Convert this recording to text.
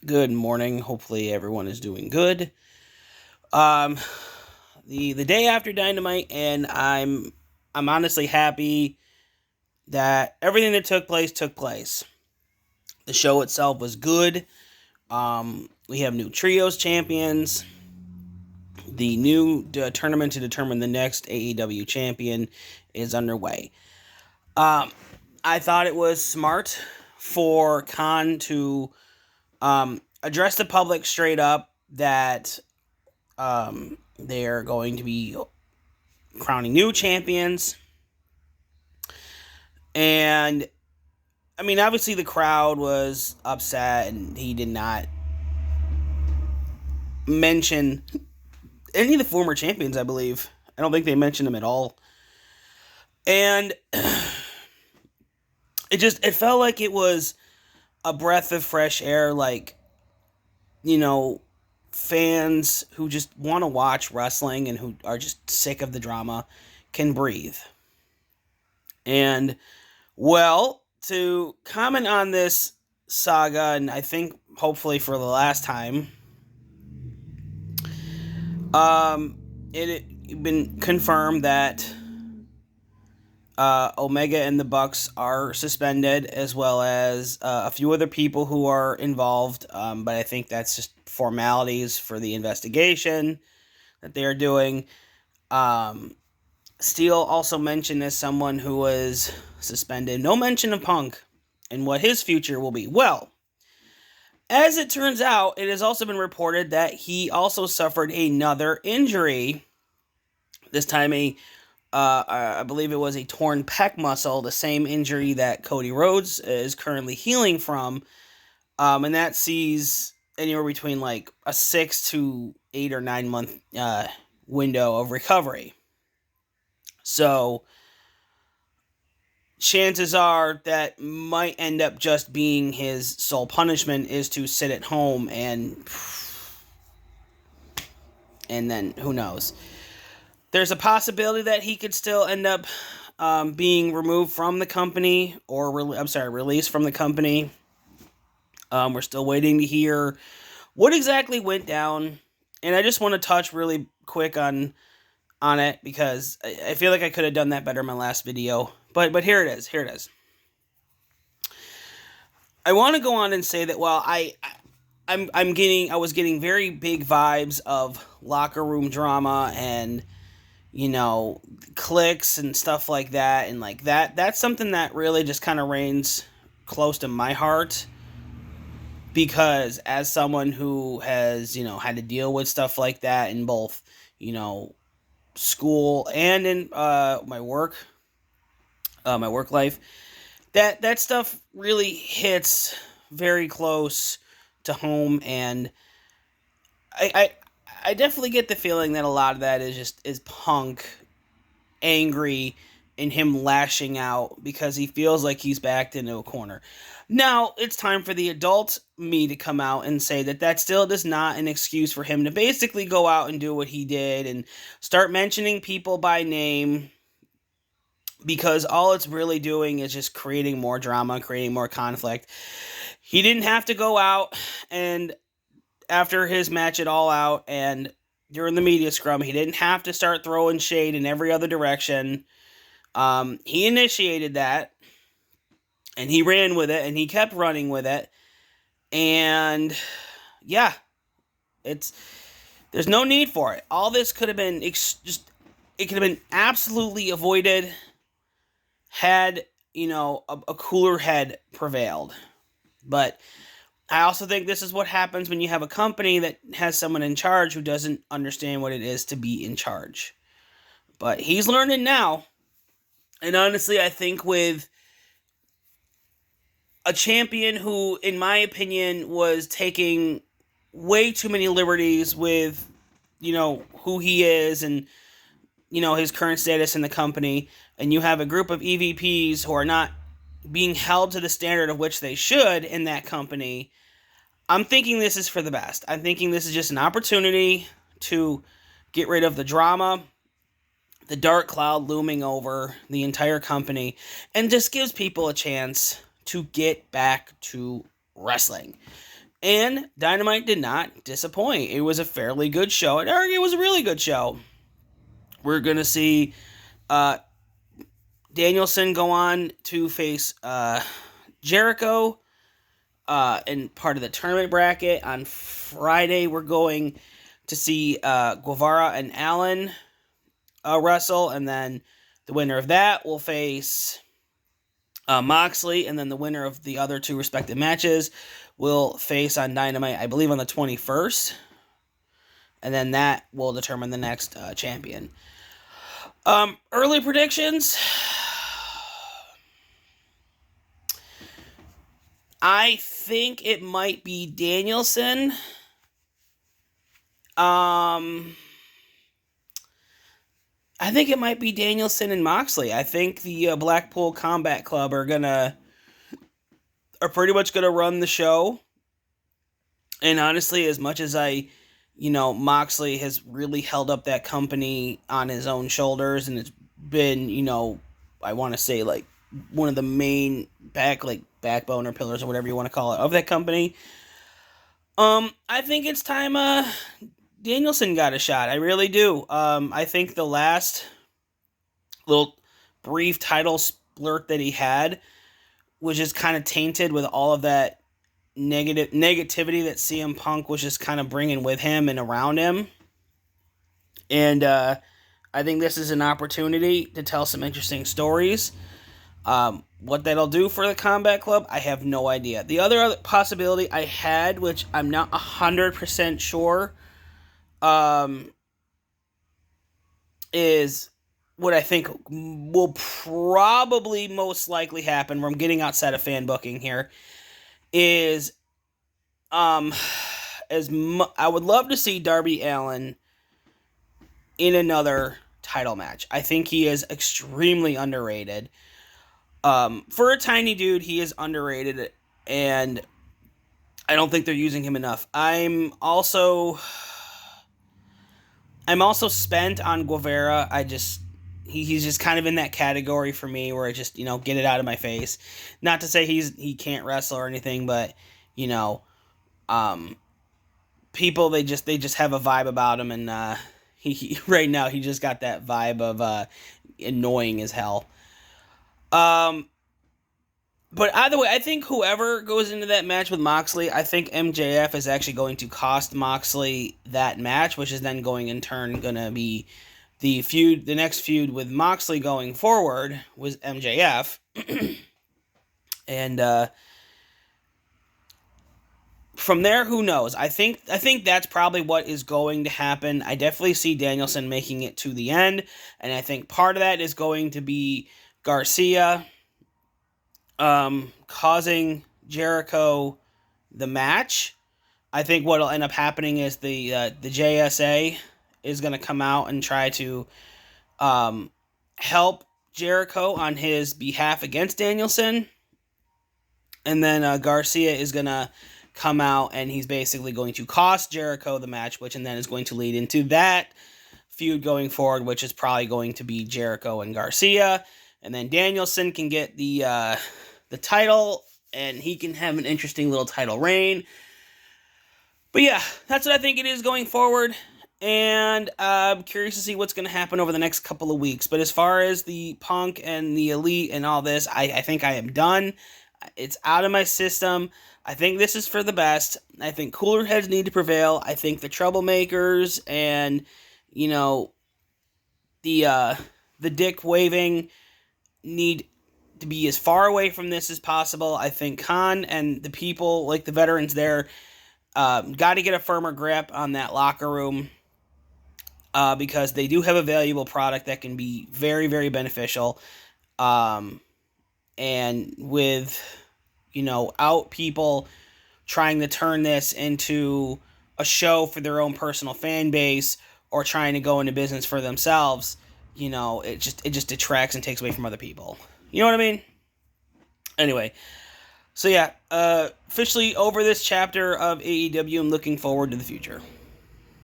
Good morning. Hopefully everyone is doing good. Um, the day after Dynamite, and I'm honestly happy that everything that took place took place. The show itself was good. We have new trios champions. The new tournament to determine the next AEW champion is underway. I thought it was smart for Khan to address the public straight up that they're going to be crowning new champions. And, I mean, obviously the crowd was upset, and he did not mention any of the former champions, I believe. I don't think they mentioned them at all. And it felt like it was a breath of fresh air, like, fans who just want to watch wrestling and who are just sick of the drama can breathe. And, well, to comment on this saga, and I think hopefully for the last time, it been confirmed that Omega and the Bucks are suspended, as well as a few other people who are involved, but I think that's just formalities for the investigation that they are doing. Steele also mentioned as someone who was suspended. No mention of Punk and what his future will be. Well, as it turns out, it has also been reported that he also suffered another injury. This time I believe it was a torn pec muscle, the same injury that Cody Rhodes is currently healing from. And that sees anywhere between like a 6 to 8 or 9 month window of recovery. So chances are that might end up just being his sole punishment is to sit at home and then who knows. There's a possibility that he could still end up being removed from the company or released from the company. We're still waiting to hear what exactly went down, and I just want to touch really quick on it because I feel like I could have done that better in my last video. But here it is. I want to go on and say that while I was getting very big vibes of locker room drama and cliques and stuff like that, and like that's something that really just kind of reigns close to my heart, because as someone who has had to deal with stuff like that in both school and in my work life, that stuff really hits very close to home. And I definitely get the feeling that a lot of that is Punk angry and him lashing out because he feels like he's backed into a corner. Now, it's time for the adult me to come out and say that still is not an excuse for him to basically go out and do what he did and start mentioning people by name, because all it's really doing is just creating more drama, creating more conflict. He didn't have to go out and after his match at All Out and during the media scrum, he didn't have to start throwing shade in every other direction. He initiated that, and he ran with it, and he kept running with it. And yeah, there's no need for it. All this could have been it could have been absolutely avoided had a cooler head prevailed. But I also think this is what happens when you have a company that has someone in charge who doesn't understand what it is to be in charge. But he's learning now. And honestly, I think with a champion who, in my opinion, was taking way too many liberties with, who he is and, his current status in the company, and you have a group of EVPs who are not being held to the standard of which they should in that company, I'm thinking this is for the best. I'm thinking this is just an opportunity to get rid of the drama, the dark cloud looming over the entire company, and just gives people a chance to get back to wrestling. And Dynamite did not disappoint. It was a fairly good show. It was a really good show. We're going to see Danielson go on to face Jericho in part of the tournament bracket. On Friday, we're going to see Guevara and Allen wrestle, and then the winner of that will face Moxley, and then the winner of the other two respective matches will face on Dynamite, I believe, on the 21st, and then that will determine the next champion. Early predictions. I think it might be Danielson. I think it might be Danielson and Moxley. I think the Blackpool Combat Club are pretty much gonna run the show. And honestly, as much as Moxley has really held up that company on his own shoulders, and it's been, I want to say like one of the main backbone or pillars or whatever you want to call it of that company. I think it's time Danielson got a shot. I really do. I think the last little brief title splurt that he had was just kind of tainted with all of that negativity that CM Punk was just kind of bringing with him and around him. And I think this is an opportunity to tell some interesting stories. What that'll do for the Combat Club, I have no idea. The other possibility I had, which I'm not 100% sure, is what I think will probably most likely happen, where I'm getting outside of fan booking here, is I would love to see Darby Allin in another title match. I think he is extremely underrated. For a tiny dude, he is underrated, and I don't think they're using him enough. I'm also spent on Guevara. He's just kind of in that category for me where I just, get it out of my face. Not to say he can't wrestle or anything, but, people, they just have a vibe about him, and he right now he just got that vibe of annoying as hell. But either way, I think whoever goes into that match with Moxley, I think MJF is actually going to cost Moxley that match, which is then going to be the next feud with Moxley going forward was MJF. And from there, who knows? I think that's probably what is going to happen. I definitely see Danielson making it to the end, and I think part of that is going to be Garcia causing Jericho the match. I think what will end up happening is the JSA is going to come out and try to help Jericho on his behalf against Danielson. And then Garcia is going to come out and he's basically going to cost Jericho the match, which and then is going to lead into that feud going forward, which is probably going to be Jericho and Garcia. And then Danielson can get the title, and he can have an interesting little title reign. But yeah, that's what I think it is going forward. And I'm curious to see what's going to happen over the next couple of weeks. But as far as the Punk and the Elite and all this, I think I am done. It's out of my system. I think this is for the best. I think cooler heads need to prevail. I think the troublemakers and, the dick waving need to be as far away from this as possible. I think Khan and the people, like the veterans there, got to get a firmer grip on that locker room because they do have a valuable product that can be very, very beneficial. And with, out people trying to turn this into a show for their own personal fan base or trying to go into business for themselves, it just detracts and takes away from other people. You know what I mean? Anyway, so yeah, officially over this chapter of AEW. I'm looking forward to the future.